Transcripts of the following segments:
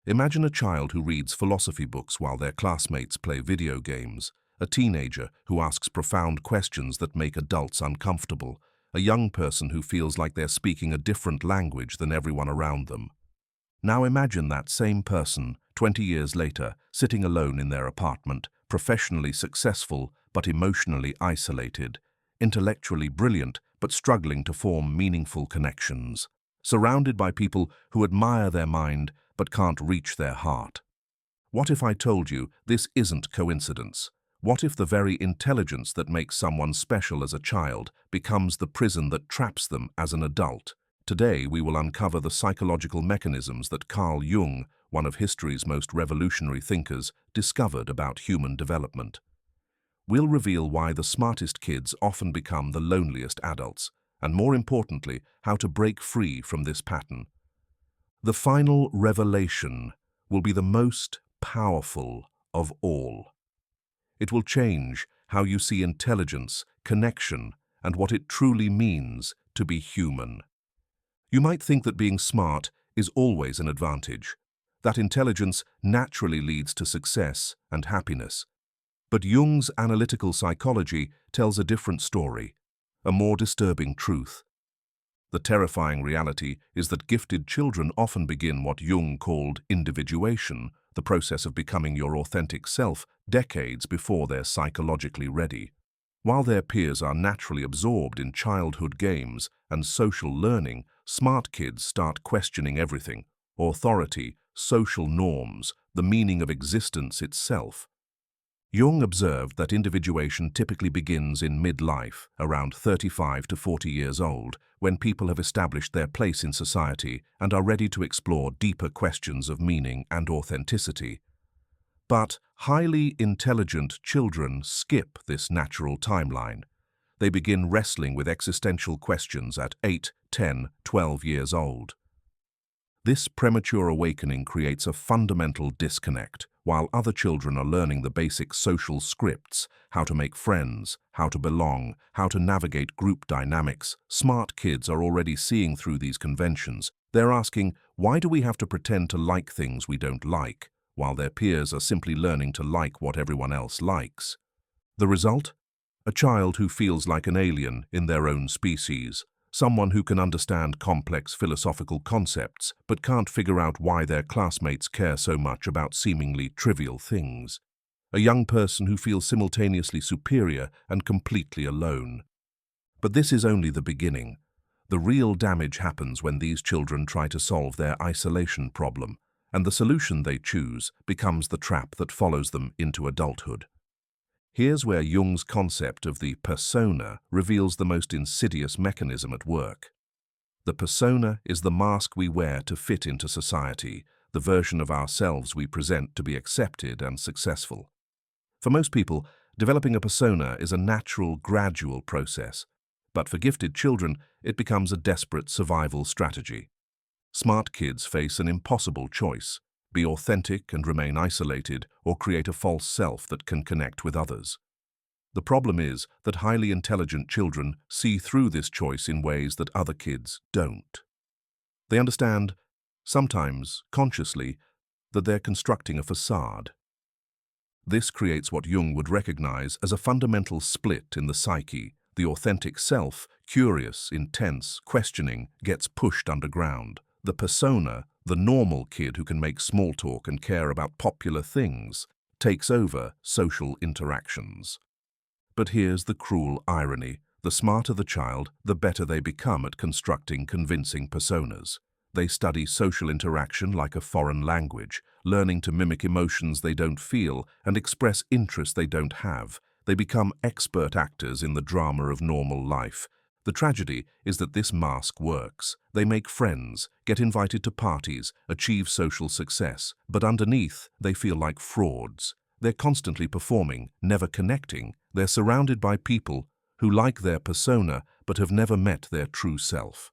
Imagine a child who reads philosophy books while their classmates play video games, a teenager who asks profound questions that make adults uncomfortable, a young person who feels like they're speaking a different language than everyone around them. Now imagine that same person, 20 years later, sitting alone in their apartment, professionally successful but emotionally isolated, intellectually brilliant but struggling to form meaningful connections, surrounded by people who admire their mind but can't reach their heart. What if I told you this isn't coincidence? What if the very intelligence that makes someone special as a child becomes the prison that traps them as an adult? Today, we will uncover the psychological mechanisms that Carl Jung, one of history's most revolutionary thinkers, discovered about human development. We'll reveal why the smartest kids often become the loneliest adults, and more importantly, how to break free from this pattern. The final revelation will be the most powerful of all. It will change how you see intelligence, connection, and what it truly means to be human. You might think that being smart is always an advantage, that intelligence naturally leads to success and happiness. But Jung's analytical psychology tells a different story, a more disturbing truth. The terrifying reality is that gifted children often begin what Jung called individuation, the process of becoming your authentic self, decades before they're psychologically ready. While their peers are naturally absorbed in childhood games and social learning, smart kids start questioning everything: authority, social norms, the meaning of existence itself. Jung observed that individuation typically begins in midlife, around 35 to 40 years old, when people have established their place in society and are ready to explore deeper questions of meaning and authenticity. But highly intelligent children skip this natural timeline. They begin wrestling with existential questions at 8, 10, 12 years old. This premature awakening creates a fundamental disconnect. While other children are learning the basic social scripts, how to make friends, how to belong, how to navigate group dynamics, smart kids are already seeing through these conventions. They're asking, why do we have to pretend to like things we don't like, while their peers are simply learning to like what everyone else likes? The result? A child who feels like an alien in their own species. Someone who can understand complex philosophical concepts but can't figure out why their classmates care so much about seemingly trivial things. A young person who feels simultaneously superior and completely alone. But this is only the beginning. The real damage happens when these children try to solve their isolation problem, and the solution they choose becomes the trap that follows them into adulthood. Here's where Jung's concept of the persona reveals the most insidious mechanism at work. The persona is the mask we wear to fit into society, the version of ourselves we present to be accepted and successful. For most people, developing a persona is a natural, gradual process, but for gifted children, it becomes a desperate survival strategy. Smart kids face an impossible choice: be authentic and remain isolated, or create a false self that can connect with others. The problem is that highly intelligent children see through this choice in ways that other kids don't. They understand, sometimes consciously, that they're constructing a facade. This creates what Jung would recognize as a fundamental split in the psyche. The authentic self, curious, intense, questioning, gets pushed underground. The persona, the normal kid who can make small talk and care about popular things, takes over social interactions. But here's the cruel irony. The smarter the child, the better they become at constructing convincing personas. They study social interaction like a foreign language, learning to mimic emotions they don't feel and express interests they don't have. They become expert actors in the drama of normal life. The tragedy is that this mask works. They make friends, get invited to parties, achieve social success, but underneath they feel like frauds. They're constantly performing, never connecting. They're surrounded by people who like their persona but have never met their true self.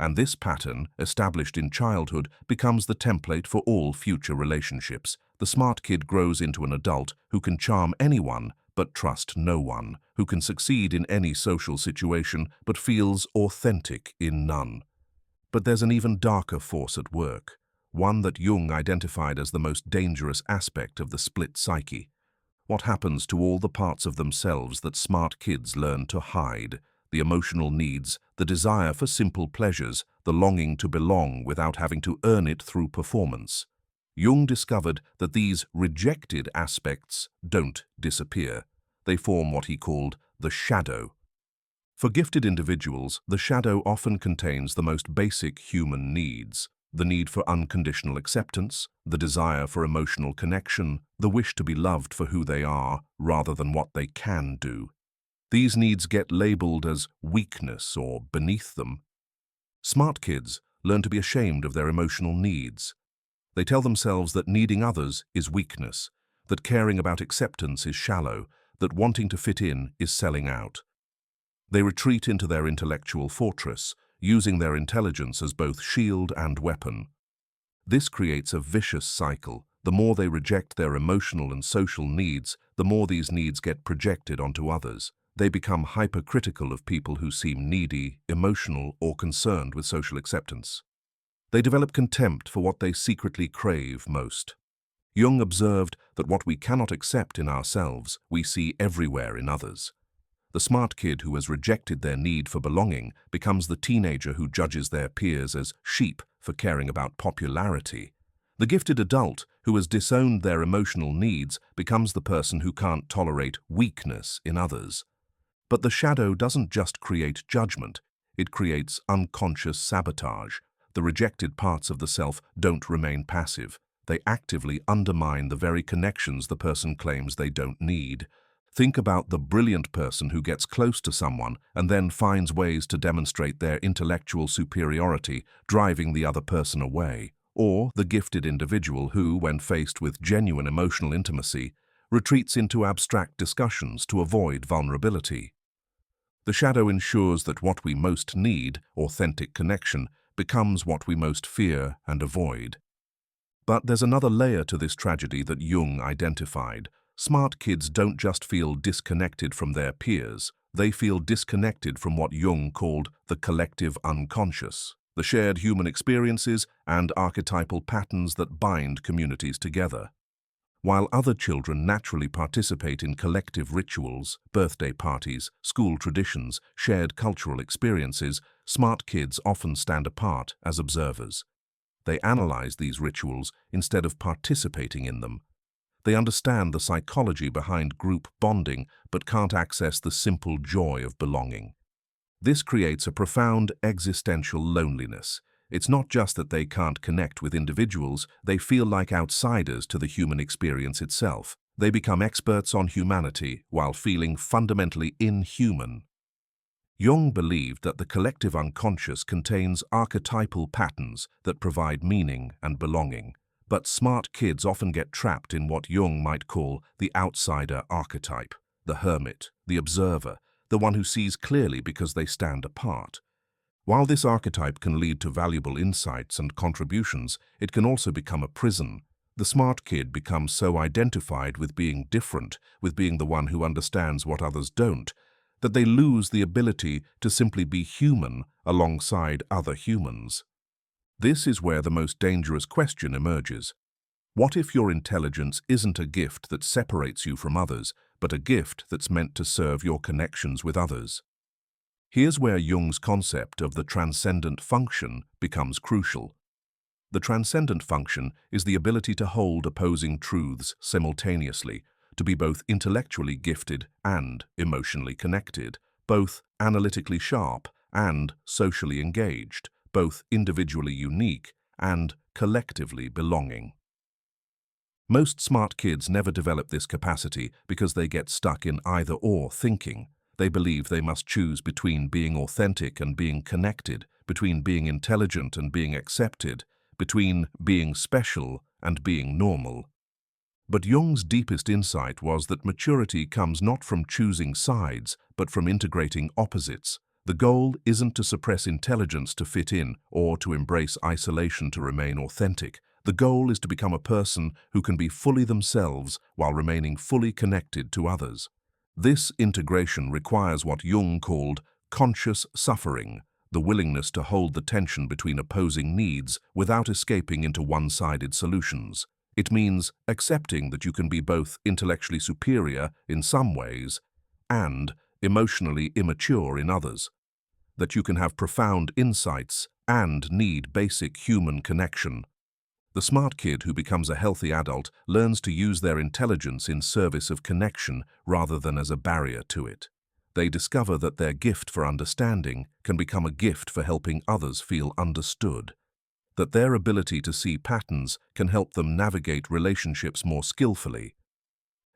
And this pattern, established in childhood, becomes the template for all future relationships. The smart kid grows into an adult who can charm anyone but trust no one, who can succeed in any social situation but feels authentic in none. But there's an even darker force at work. one that Jung identified as the most dangerous aspect of the split psyche. What happens to all the parts of themselves that smart kids learn to hide? The emotional needs, the desire for simple pleasures, the longing to belong without having to earn it through performance. Jung discovered that these rejected aspects don't disappear. They form what he called the shadow. For gifted individuals, the shadow often contains the most basic human needs: the need for unconditional acceptance, the desire for emotional connection, the wish to be loved for who they are rather than what they can do. These needs get labeled as weakness or beneath them. Smart kids learn to be ashamed of their emotional needs. They tell themselves that needing others is weakness, that caring about acceptance is shallow, that wanting to fit in is selling out. They retreat into their intellectual fortress, using their intelligence as both shield and weapon. This creates a vicious cycle. The more they reject their emotional and social needs, the more these needs get projected onto others. They become hypercritical of people who seem needy, emotional, or concerned with social acceptance. They develop contempt for what they secretly crave most. Jung observed that what we cannot accept in ourselves, we see everywhere in others. The smart kid who has rejected their need for belonging becomes the teenager who judges their peers as sheep for caring about popularity. The gifted adult who has disowned their emotional needs becomes the person who can't tolerate weakness in others. But the shadow doesn't just create judgment, it creates unconscious sabotage. The rejected parts of the self don't remain passive. They actively undermine the very connections the person claims they don't need. Think about the brilliant person who gets close to someone and then finds ways to demonstrate their intellectual superiority, driving the other person away. Or the gifted individual who, when faced with genuine emotional intimacy, retreats into abstract discussions to avoid vulnerability. The shadow ensures that what we most need, authentic connection, becomes what we most fear and avoid. But there's another layer to this tragedy that Jung identified. Smart kids don't just feel disconnected from their peers, they feel disconnected from what Jung called the collective unconscious, the shared human experiences and archetypal patterns that bind communities together. While other children naturally participate in collective rituals, birthday parties, school traditions, shared cultural experiences, smart kids often stand apart as observers. They analyze these rituals instead of participating in them. They understand the psychology behind group bonding but can't access the simple joy of belonging. This creates a profound existential loneliness. It's not just that they can't connect with individuals, they feel like outsiders to the human experience itself. They become experts on humanity while feeling fundamentally inhuman. Jung believed that the collective unconscious contains archetypal patterns that provide meaning and belonging. But smart kids often get trapped in what Jung might call the outsider archetype, the hermit, the observer, the one who sees clearly because they stand apart. While this archetype can lead to valuable insights and contributions, it can also become a prison. The smart kid becomes so identified with being different, with being the one who understands what others don't, that they lose the ability to simply be human alongside other humans. This is where the most dangerous question emerges. What if your intelligence isn't a gift that separates you from others, but a gift that's meant to serve your connections with others? Here's where Jung's concept of the transcendent function becomes crucial. The transcendent function is the ability to hold opposing truths simultaneously, to be both intellectually gifted and emotionally connected, both analytically sharp and socially engaged, both individually unique and collectively belonging. Most smart kids never develop this capacity because they get stuck in either-or thinking. They believe they must choose between being authentic and being connected, between being intelligent and being accepted, between being special and being normal. But Jung's deepest insight was that maturity comes not from choosing sides, but from integrating opposites. The goal isn't to suppress intelligence to fit in or to embrace isolation to remain authentic. The goal is to become a person who can be fully themselves while remaining fully connected to others. This integration requires what Jung called conscious suffering, the willingness to hold the tension between opposing needs without escaping into one-sided solutions. It means accepting that you can be both intellectually superior in some ways and emotionally immature in others, that you can have profound insights and need basic human connection. The smart kid who becomes a healthy adult learns to use their intelligence in service of connection rather than as a barrier to it. They discover that their gift for understanding can become a gift for helping others feel understood, that their ability to see patterns can help them navigate relationships more skillfully.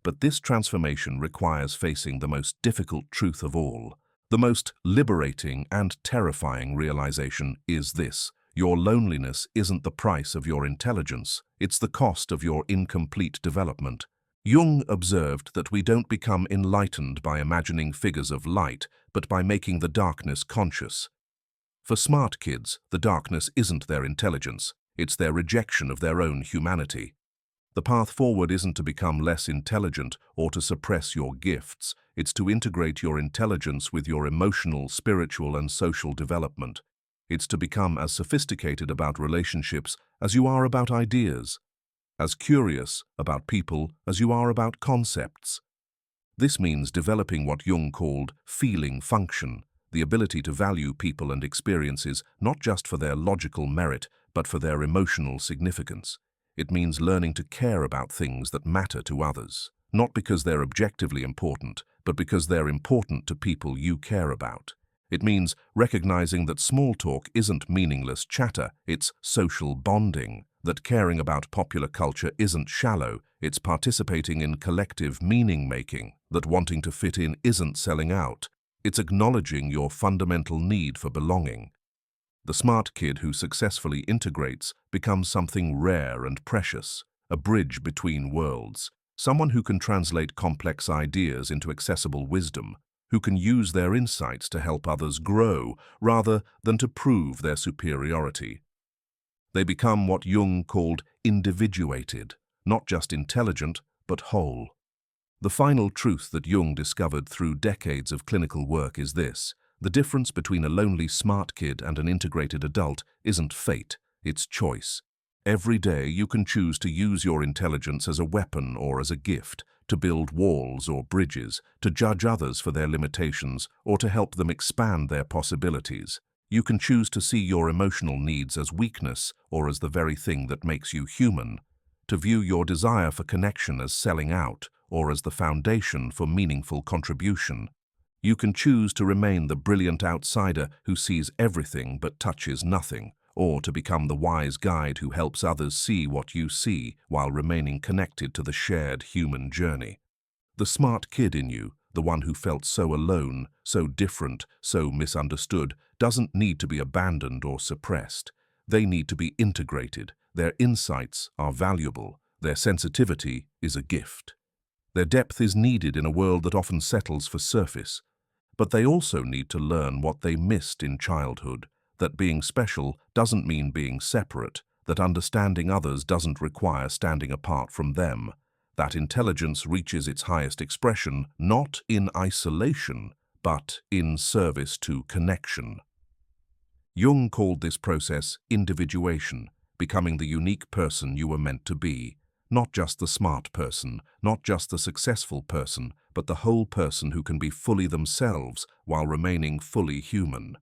But this transformation requires facing the most difficult truth of all. The most liberating and terrifying realization is this: your loneliness isn't the price of your intelligence, it's the cost of your incomplete development. Jung observed that we don't become enlightened by imagining figures of light, but by making the darkness conscious. For smart kids, the darkness isn't their intelligence, it's their rejection of their own humanity. The path forward isn't to become less intelligent or to suppress your gifts, it's to integrate your intelligence with your emotional, spiritual, and social development. It's to become as sophisticated about relationships as you are about ideas, as curious about people as you are about concepts. This means developing what Jung called feeling function, the ability to value people and experiences not just for their logical merit, but for their emotional significance. It means learning to care about things that matter to others, not because they're objectively important, but because they're important to people you care about. It means recognizing that small talk isn't meaningless chatter, it's social bonding, that caring about popular culture isn't shallow, it's participating in collective meaning-making, that wanting to fit in isn't selling out, it's acknowledging your fundamental need for belonging. The smart kid who successfully integrates becomes something rare and precious, a bridge between worlds, someone who can translate complex ideas into accessible wisdom, who can use their insights to help others grow rather than to prove their superiority. They become what Jung called individuated, not just intelligent, but whole. The final truth that Jung discovered through decades of clinical work is this: the difference between a lonely smart kid and an integrated adult isn't fate, it's choice. Every day you can choose to use your intelligence as a weapon or as a gift, to build walls or bridges, to judge others for their limitations, or to help them expand their possibilities. You can choose to see your emotional needs as weakness or as the very thing that makes you human, to view your desire for connection as selling out or as the foundation for meaningful contribution. You can choose to remain the brilliant outsider who sees everything but touches nothing, or to become the wise guide who helps others see what you see while remaining connected to the shared human journey. The smart kid in you, the one who felt so alone, so different, so misunderstood, doesn't need to be abandoned or suppressed. They need to be integrated. Their insights are valuable. Their sensitivity is a gift. Their depth is needed in a world that often settles for surface. But they also need to learn what they missed in childhood, that being special doesn't mean being separate, that understanding others doesn't require standing apart from them, that intelligence reaches its highest expression not in isolation, but in service to connection. Jung called this process individuation, becoming the unique person you were meant to be, not just the smart person, not just the successful person, but the whole person who can be fully themselves while remaining fully human.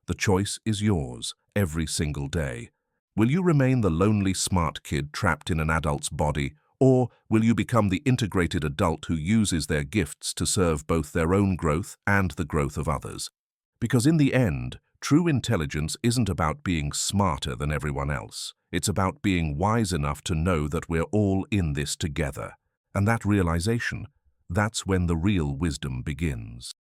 The choice is yours, every single day. Will you remain the lonely smart kid trapped in an adult's body, or will you become the integrated adult who uses their gifts to serve both their own growth and the growth of others? Because in the end, true intelligence isn't about being smarter than everyone else. It's about being wise enough to know that we're all in this together. And that realization, that's when the real wisdom begins.